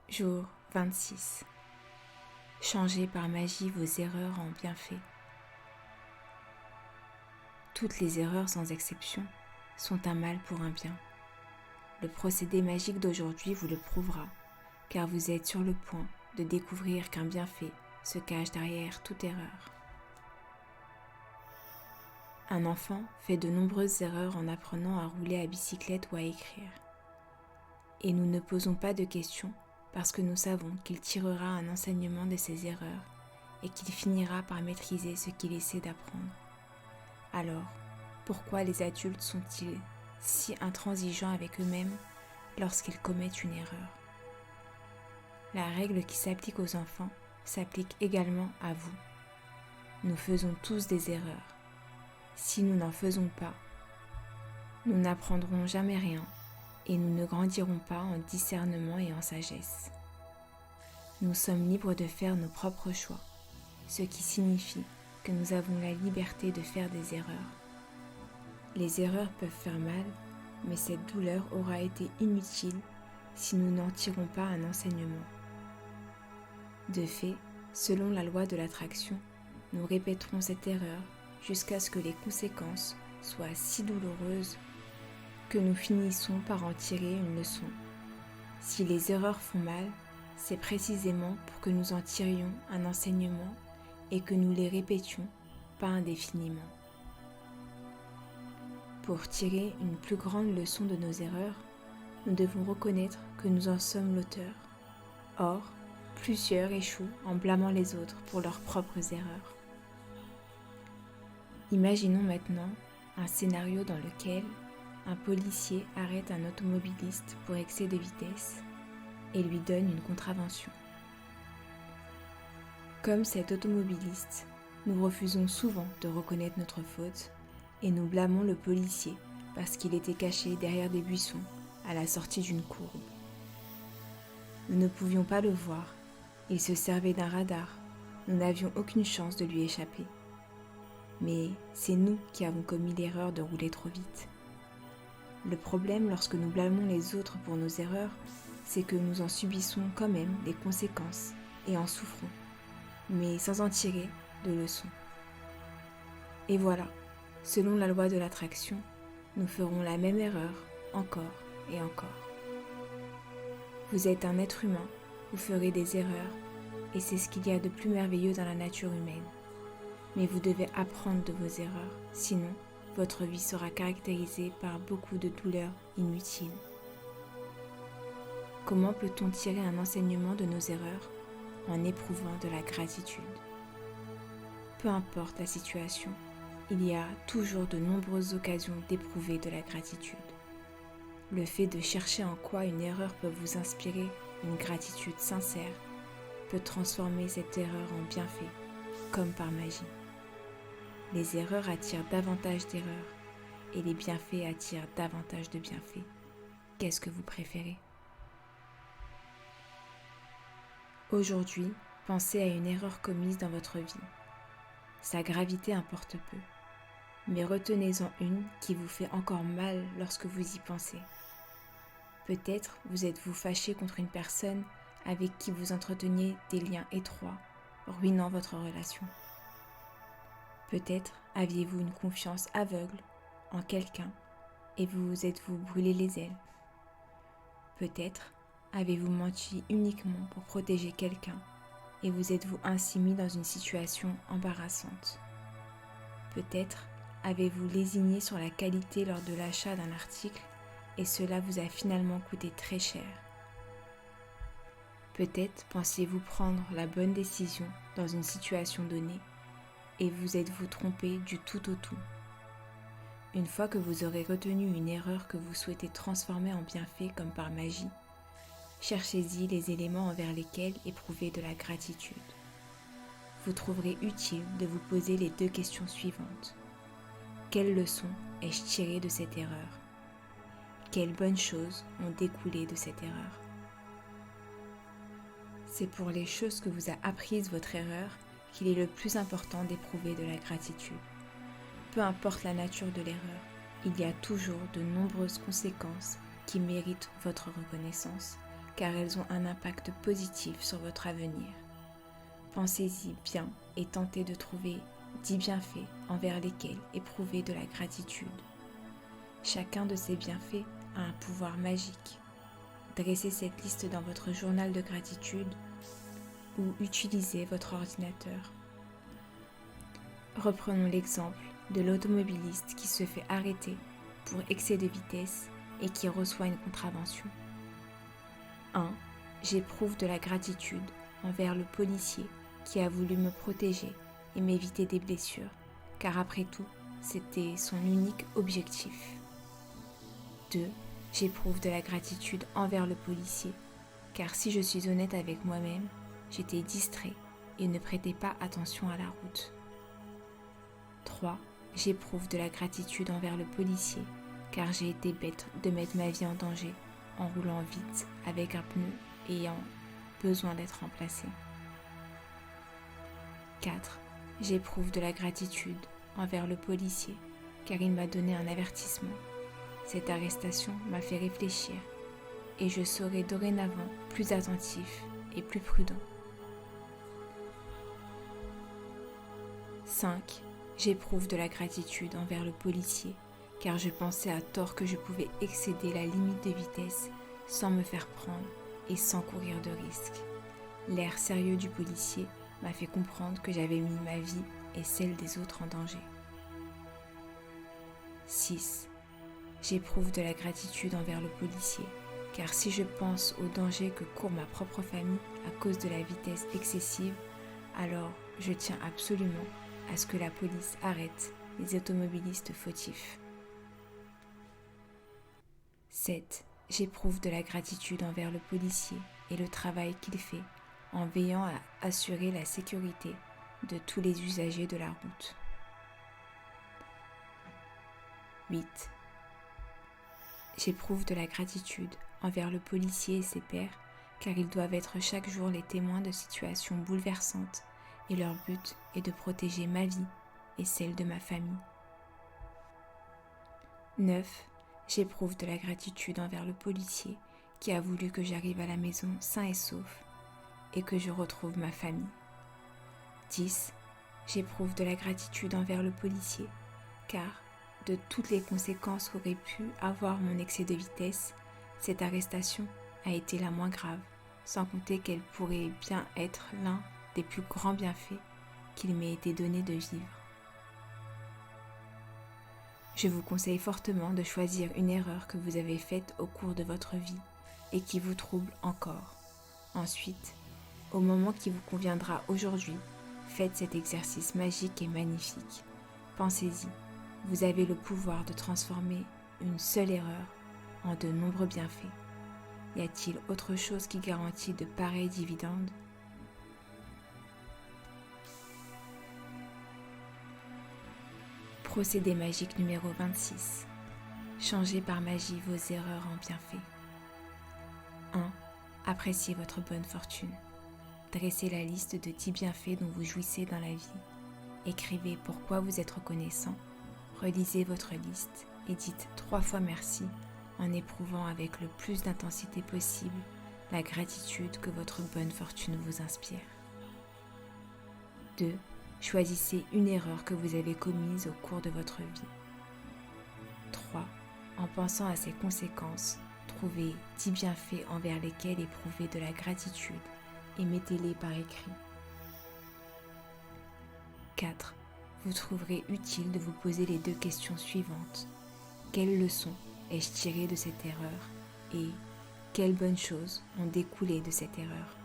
Jour 26. Changez par magie vos erreurs en bienfaits. Toutes les erreurs sans exception sont un mal pour un bien. Le procédé magique d'aujourd'hui vous le prouvera, car vous êtes sur le point de découvrir qu'un bienfait se cache derrière toute erreur. Un enfant fait de nombreuses erreurs en apprenant à rouler à bicyclette ou à écrire. Et nous ne posons pas de questions parce que nous savons qu'il tirera un enseignement de ses erreurs et qu'il finira par maîtriser ce qu'il essaie d'apprendre. Alors, pourquoi les adultes sont-ils si intransigeants avec eux-mêmes lorsqu'ils commettent une erreur? La règle qui s'applique aux enfants s'applique également à vous. Nous faisons tous des erreurs. Si nous n'en faisons pas, nous n'apprendrons jamais rien et nous ne grandirons pas en discernement et en sagesse. Nous sommes libres de faire nos propres choix, ce qui signifie que nous avons la liberté de faire des erreurs. Les erreurs peuvent faire mal, mais cette douleur aura été inutile si nous n'en tirons pas un enseignement. De fait, selon la loi de l'attraction, nous répéterons cette erreur jusqu'à ce que les conséquences soient si douloureuses que nous finissons par en tirer une leçon. Si les erreurs font mal, c'est précisément pour que nous en tirions un enseignement et que nous les répétions, pas indéfiniment. Pour tirer une plus grande leçon de nos erreurs, nous devons reconnaître que nous en sommes l'auteur. Or, plusieurs échouent en blâmant les autres pour leurs propres erreurs. Imaginons maintenant un scénario dans lequel un policier arrête un automobiliste pour excès de vitesse et lui donne une contravention. Comme cet automobiliste, nous refusons souvent de reconnaître notre faute et nous blâmons le policier parce qu'il était caché derrière des buissons à la sortie d'une courbe. Nous ne pouvions pas le voir, il se servait d'un radar, nous n'avions aucune chance de lui échapper. Mais c'est nous qui avons commis l'erreur de rouler trop vite. Le problème lorsque nous blâmons les autres pour nos erreurs, c'est que nous en subissons quand même les conséquences et en souffrons, mais sans en tirer de leçons. Et voilà, selon la loi de l'attraction, nous ferons la même erreur encore et encore. Vous êtes un être humain, vous ferez des erreurs, et c'est ce qu'il y a de plus merveilleux dans la nature humaine. Mais vous devez apprendre de vos erreurs, sinon votre vie sera caractérisée par beaucoup de douleurs inutiles. Comment peut-on tirer un enseignement de nos erreurs? En éprouvant de la gratitude. Peu importe la situation, il y a toujours de nombreuses occasions d'éprouver de la gratitude. Le fait de chercher en quoi une erreur peut vous inspirer une gratitude sincère peut transformer cette erreur en bienfait, comme par magie. Les erreurs attirent davantage d'erreurs et les bienfaits attirent davantage de bienfaits. Qu'est-ce que vous préférez? Aujourd'hui, pensez à une erreur commise dans votre vie. Sa gravité importe peu, mais retenez-en une qui vous fait encore mal lorsque vous y pensez. Peut-être vous êtes-vous fâché contre une personne avec qui vous entreteniez des liens étroits, ruinant votre relation. Peut-être aviez-vous une confiance aveugle en quelqu'un et vous êtes-vous brûlé les ailes. Peut-être avez-vous menti uniquement pour protéger quelqu'un et vous êtes-vous ainsi mis dans une situation embarrassante. Peut-être avez-vous lésiné sur la qualité lors de l'achat d'un article et cela vous a finalement coûté très cher. Peut-être pensiez-vous prendre la bonne décision dans une situation donnée et vous êtes-vous trompé du tout au tout. Une fois que vous aurez retenu une erreur que vous souhaitez transformer en bienfait comme par magie, cherchez-y les éléments envers lesquels éprouver de la gratitude. Vous trouverez utile de vous poser les 2 questions suivantes. Quelle leçon ai-je tirée de cette erreur? Quelles bonnes choses ont découlé de cette erreur? C'est pour les choses que vous a apprises votre erreur qu'il est le plus important d'éprouver de la gratitude. Peu importe la nature de l'erreur, il y a toujours de nombreuses conséquences qui méritent votre reconnaissance, car elles ont un impact positif sur votre avenir. Pensez-y bien et tentez de trouver 10 bienfaits envers lesquels éprouver de la gratitude. Chacun de ces bienfaits a un pouvoir magique. Dressez cette liste dans votre journal de gratitude ou utilisez votre ordinateur. Reprenons l'exemple de l'automobiliste qui se fait arrêter pour excès de vitesse et qui reçoit une contravention. 1. J'éprouve de la gratitude envers le policier qui a voulu me protéger et m'éviter des blessures, car après tout, c'était son unique objectif. 2. J'éprouve de la gratitude envers le policier, car si je suis honnête avec moi-même, j'étais distrait et ne prêtais pas attention à la route. 3. J'éprouve de la gratitude envers le policier, car j'ai été bête de mettre ma vie en danger en roulant vite avec un pneu ayant besoin d'être remplacé. 4. J'éprouve de la gratitude envers le policier, car il m'a donné un avertissement. Cette arrestation m'a fait réfléchir et je serai dorénavant plus attentif et plus prudent. 5. J'éprouve de la gratitude envers le policier, car je pensais à tort que je pouvais excéder la limite de vitesse sans me faire prendre et sans courir de risque. L'air sérieux du policier m'a fait comprendre que j'avais mis ma vie et celle des autres en danger. 6. J'éprouve de la gratitude envers le policier, car si je pense au danger que court ma propre famille à cause de la vitesse excessive, alors je tiens absolument à ce que la police arrête les automobilistes fautifs. 7. J'éprouve de la gratitude envers le policier et le travail qu'il fait en veillant à assurer la sécurité de tous les usagers de la route. 8. J'éprouve de la gratitude envers le policier et ses pairs, car ils doivent être chaque jour les témoins de situations bouleversantes et leur but est de protéger ma vie et celle de ma famille. 9. J'éprouve de la gratitude envers le policier qui a voulu que j'arrive à la maison sain et sauf et que je retrouve ma famille. 10. J'éprouve de la gratitude envers le policier car de toutes les conséquences qu'aurait pu avoir mon excès de vitesse, cette arrestation a été la moins grave, sans compter qu'elle pourrait bien être l'un des plus grands bienfaits qu'il m'ait été donné de vivre. Je vous conseille fortement de choisir une erreur que vous avez faite au cours de votre vie et qui vous trouble encore. Ensuite, au moment qui vous conviendra aujourd'hui, faites cet exercice magique et magnifique. Pensez-y, vous avez le pouvoir de transformer une seule erreur en de nombreux bienfaits. Y a-t-il autre chose qui garantit de pareils dividendes ? Procédé magique numéro 26. Changez par magie vos erreurs en bienfaits. 1. Appréciez votre bonne fortune. Dressez la liste de 10 bienfaits dont vous jouissez dans la vie. Écrivez pourquoi vous êtes reconnaissant. Relisez votre liste et dites 3 fois merci en éprouvant avec le plus d'intensité possible la gratitude que votre bonne fortune vous inspire. 2. Choisissez une erreur que vous avez commise au cours de votre vie. 3. En pensant à ses conséquences, trouvez 10 bienfaits envers lesquels éprouver de la gratitude et mettez-les par écrit. 4. Vous trouverez utile de vous poser les 2 questions suivantes. Quelle leçon ai-je tirée de cette erreur et quelles bonnes choses ont découlé de cette erreur?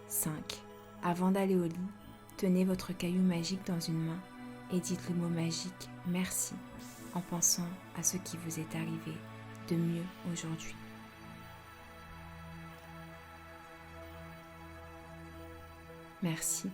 5. Avant d'aller au lit, tenez votre caillou magique dans une main et dites le mot magique « merci » en pensant à ce qui vous est arrivé de mieux aujourd'hui. Merci